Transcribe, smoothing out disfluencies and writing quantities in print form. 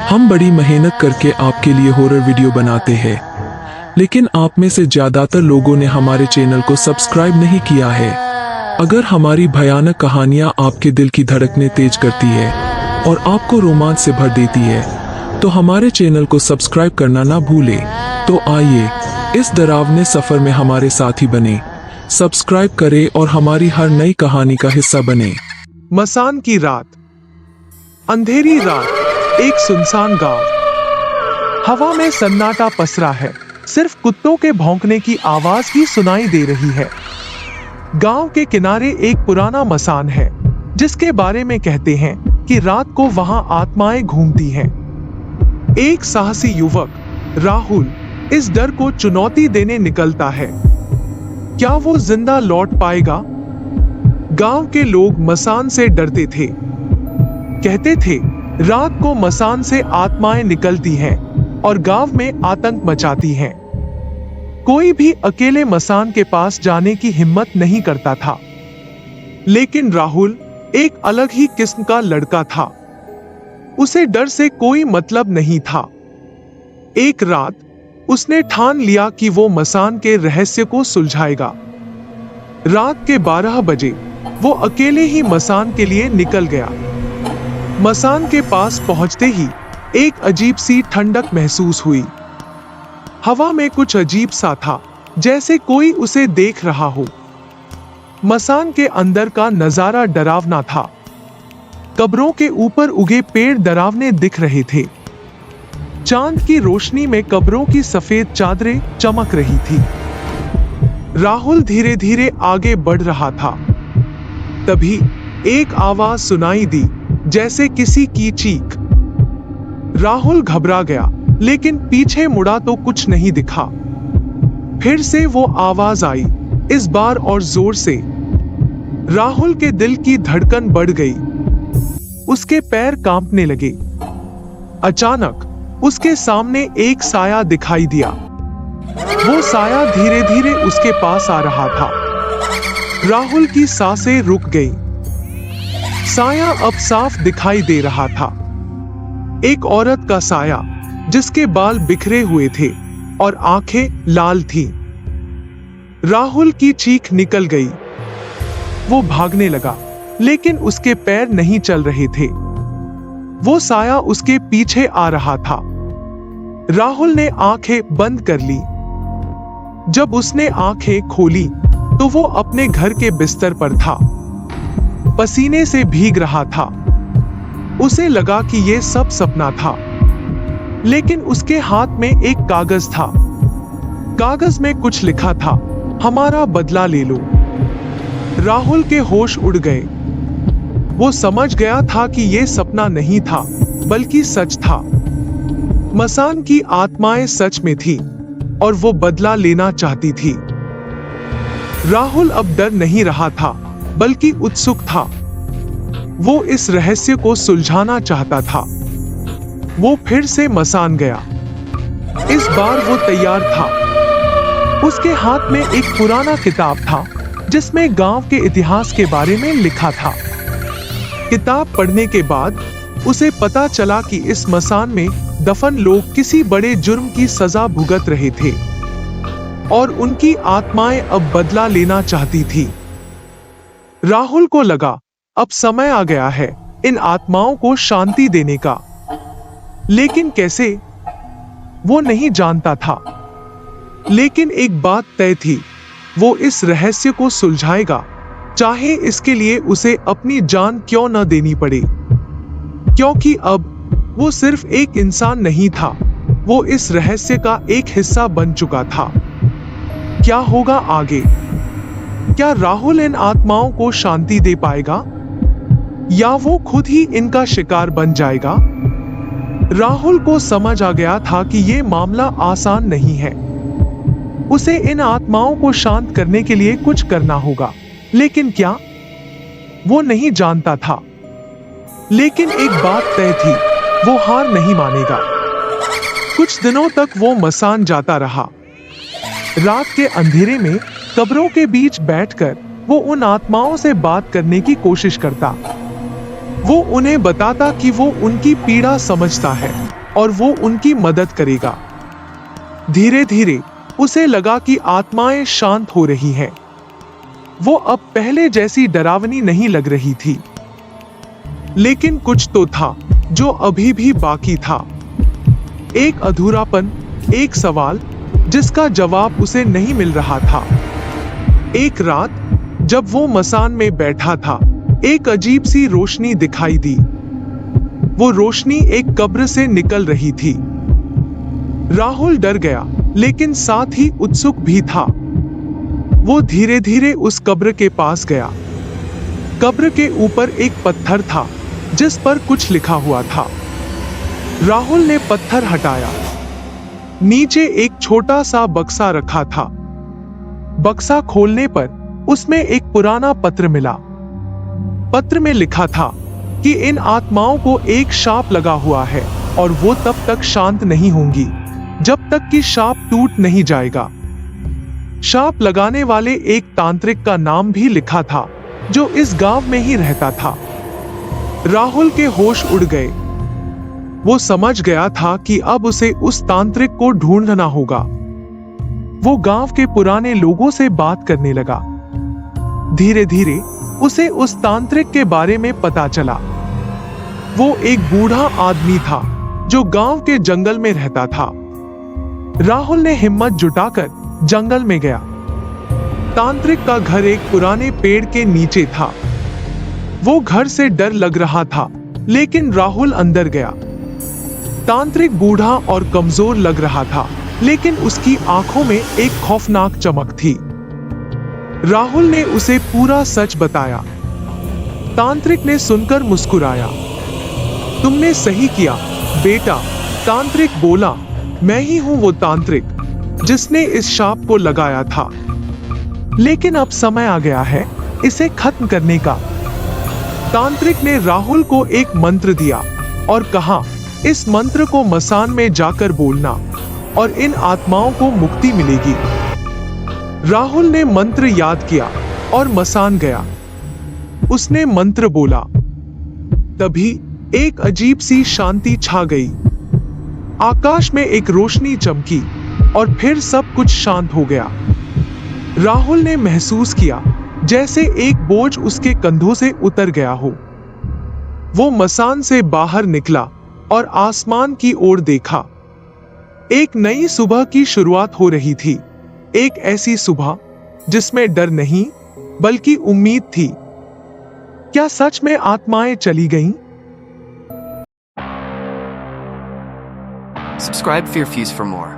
हम बड़ी मेहनत करके आपके लिए हॉरर वीडियो बनाते हैं, लेकिन आप में से ज्यादातर लोगों ने हमारे चैनल को सब्सक्राइब नहीं किया है। अगर हमारी भयानक कहानियां आपके दिल की धड़कनें तेज करती है और आपको रोमांच से भर देती है, तो हमारे चैनल को सब्सक्राइब करना ना भूलें। तो आइए इस डरावने सफर में हमारे साथी बने, सब्सक्राइब करें और हमारी हर नई कहानी का हिस्सा बने। मसान की रात। अंधेरी रात, एक सुनसान गांव। हवा में सन्नाटा पसरा है, सिर्फ कुत्तों के भौंकने की आवाज ही सुनाई दे रही है। गांव के किनारे एक पुराना मसान है, जिसके बारे में कहते हैं कि रात को वहां आत्माएं घूमती हैं। एक साहसी युवक राहुल इस डर को चुनौती देने निकलता है। क्या वो जिंदा लौट पाएगा? गांव के लोग मसान से डरते थे। कहते थे रात को मसान से आत्माएं निकलती हैं और गांव में आतंक मचाती हैं। कोई भी अकेले मसान के पास जाने की हिम्मत नहीं करता था। लेकिन राहुल एक अलग ही किस्म का लड़का था। उसे डर से कोई मतलब नहीं था। एक रात उसने ठान लिया कि वो मसान के रहस्य को सुलझाएगा। रात के 12 बजे वो अकेले ही मसान के लिए निकल गया। मसान के पास पहुंचते ही एक अजीब सी ठंडक महसूस हुई। हवा में कुछ अजीब सा था, जैसे कोई उसे देख रहा हो। मसान के अंदर का नजारा डरावना था। कब्रों के ऊपर उगे पेड़ डरावने दिख रहे थे। चांद की रोशनी में कब्रों की सफेद चादरें चमक रही थी। राहुल धीरे धीरे आगे बढ़ रहा था। तभी एक आवाज सुनाई दी, जैसे किसी की चीख। राहुल घबरा गया, लेकिन पीछे मुड़ा तो कुछ नहीं दिखा। फिर से वो आवाज आई, इस बार और जोर से। राहुल के दिल की धड़कन बढ़ गई। उसके पैर कांपने लगे। अचानक उसके सामने एक साया दिखाई दिया। वो साया धीरे धीरे उसके पास आ रहा था। राहुल की सांसें रुक गई। साया अब साफ दिखाई दे रहा था। एक औरत का साया, जिसके बाल बिखरे हुए थे और आंखें लाल थीं। राहुल की चीख निकल गई। वो भागने लगा, लेकिन उसके पैर नहीं चल रहे थे। वो साया उसके पीछे आ रहा था। राहुल ने आंखें बंद कर ली। जब उसने आंखें खोली, तो वो अपने घर के बिस्तर पर था। पसीने से भीग रहा था। उसे लगा कि यह सब सपना था। लेकिन उसके हाथ में एक कागज था। कागज में कुछ लिखा था, हमारा बदला ले लो। राहुल के होश उड़ गए। वो समझ गया था कि यह सपना नहीं था, बल्कि सच था। मसान की आत्माएं सच में थी और वो बदला लेना चाहती थी। राहुल अब डर नहीं रहा था, बल्कि उत्सुक था। वो इस रहस्य को सुलझाना चाहता था। वो फिर से मसान गया। इस बार वो तैयार था। उसके हाथ में एक पुराना किताब था, जिसमें गांव के इतिहास के बारे में लिखा था। किताब पढ़ने के बाद उसे पता चला कि इस मसान में दफन लोग किसी बड़े जुर्म की सजा भुगत रहे थे और उनकी आत्माएं अब बदला लेना चाहती थी। राहुल को लगा अब समय आ गया है इन आत्माओं को शांति देने का। लेकिन कैसे, वो नहीं जानता था। लेकिन एक बात तय थी, वो इस रहस्य को सुलझाएगा, चाहे इसके लिए उसे अपनी जान क्यों न देनी पड़े। क्योंकि अब वो सिर्फ एक इंसान नहीं था, वो इस रहस्य का एक हिस्सा बन चुका था। क्या होगा आगे? क्या राहुल इन आत्माओं को शांति दे पाएगा, या वो खुद ही इनका शिकार बन जाएगा? राहुल को समझ आ गया था कि यह मामला आसान नहीं है। उसे इन आत्माओं को शांत करने के लिए कुछ करना होगा। लेकिन क्या? वो नहीं जानता था। लेकिन एक बात तय थी, वो हार नहीं मानेगा। कुछ दिनों तक वो मसान जाता रहा। रात के अंधेरे में कब्रों के बीच बैठकर वो उन आत्माओं से बात करने की कोशिश करता। वो उन्हें बताता कि वो उनकी पीड़ा समझता है और वो उनकी मदद करेगा। धीरे धीरे उसे लगा कि आत्माएं शांत हो रही हैं। वो अब पहले जैसी डरावनी नहीं लग रही थी, लेकिन कुछ तो था जो अभी भी बाकी था। एक अधूरापन, एक सवाल जिसका जवाब उसे नहीं मिल रहा था। एक रात जब वो मसान में बैठा था, एक अजीब सी रोशनी दिखाई दी। वो रोशनी एक कब्र से निकल रही थी। राहुल डर गया, लेकिन साथ ही उत्सुक भी था। वो धीरे धीरे उस कब्र के पास गया। कब्र के ऊपर एक पत्थर था जिस पर कुछ लिखा हुआ था। राहुल ने पत्थर हटाया। नीचे एक छोटा सा बक्सा रखा था। बक्सा खोलने पर उसमें एक पुराना पत्र मिला। पत्र में लिखा था कि इन आत्माओं को एक शाप लगा हुआ है और वो तब तक शांत नहीं होंगी जब तक कि शाप टूट नहीं जाएगा। शाप लगाने वाले एक तांत्रिक का नाम भी लिखा था जो इस गांव में ही रहता था। राहुल के होश उड़ गए। वो समझ गया था कि अब उसे उस तांत्रिक को ढूंढना होगा। वो गांव के पुराने लोगों से बात करने लगा। धीरे धीरे उसे उस तांत्रिक के बारे में पता चला। वो एक बूढ़ा आदमी था जो गांव के जंगल में रहता था। राहुल ने हिम्मत जुटाकर जंगल में गया। तांत्रिक का घर एक पुराने पेड़ के नीचे था। वो घर से डर लग रहा था, लेकिन राहुल अंदर गया। तांत्रिक बूढ़ा और कमजोर लग रहा था, लेकिन उसकी आंखों में एक खौफनाक चमक थी। राहुल ने उसे पूरा सच बताया। तांत्रिक ने सुनकर मुस्कुराया। तुमने सही किया बेटा, तांत्रिक बोला। मैं ही हूं वो तांत्रिक जिसने इस शाप को लगाया था, लेकिन अब समय आ गया है इसे खत्म करने का। तांत्रिक ने राहुल को एक मंत्र दिया और कहा, इस मंत्र को मसान में जाकर बोलना और इन आत्माओं को मुक्ति मिलेगी। राहुल ने मंत्र याद किया और मसान गया। उसने मंत्र बोला। तभी एक अजीब सी शांति छा गई। आकाश में एक रोशनी चमकी और फिर सब कुछ शांत हो गया। राहुल ने महसूस किया जैसे एक बोझ उसके कंधों से उतर गया हो। वो मसान से बाहर निकला और आसमान की ओर देखा। एक नई सुबह की शुरुआत हो रही थी। एक ऐसी सुबह जिसमें डर नहीं बल्कि उम्मीद थी। क्या सच में आत्माएं चली गईं? Subscribe Fear Fuse for more.